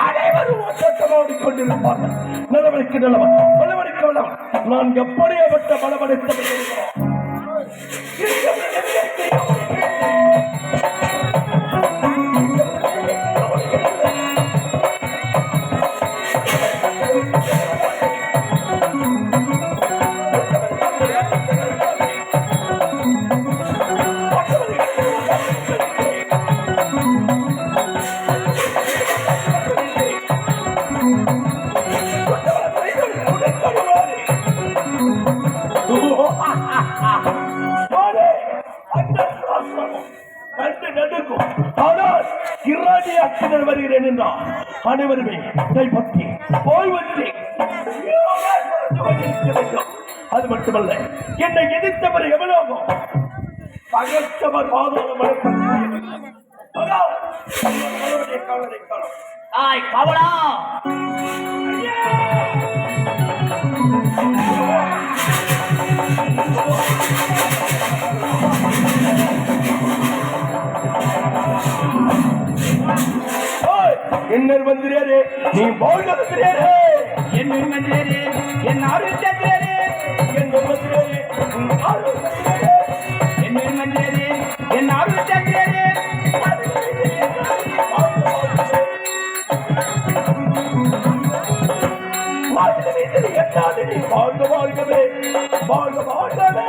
அனைவரும் ஒற்றத்தோடு கொண்டிருப்பார்கள். நிலவனுக்கு நிலவன், வல்லவனுக்கு வல்லவன். நான் எப்படியாப்பட்ட பலமடைத்தவன் வருகிறேன் என்றால் அனைவருமே கைப்பற்றி போய் வந்து அது மட்டுமல்ல, என்னை எதிர்த்தவர் எவ்வளவோ பகைத்தவர் என்ன மந்திரியாரே, நீ போல் மந்திரியாரே, என்ன மந்திரியாரே, என் ஆறு சந்திரரே, என்ன மந்திரியாரே, என்ன மந்திரியாரே, என் ஆறு சந்திரரே, வாழ்க வாழ்கவே, வாழ்க வாழ்கவே,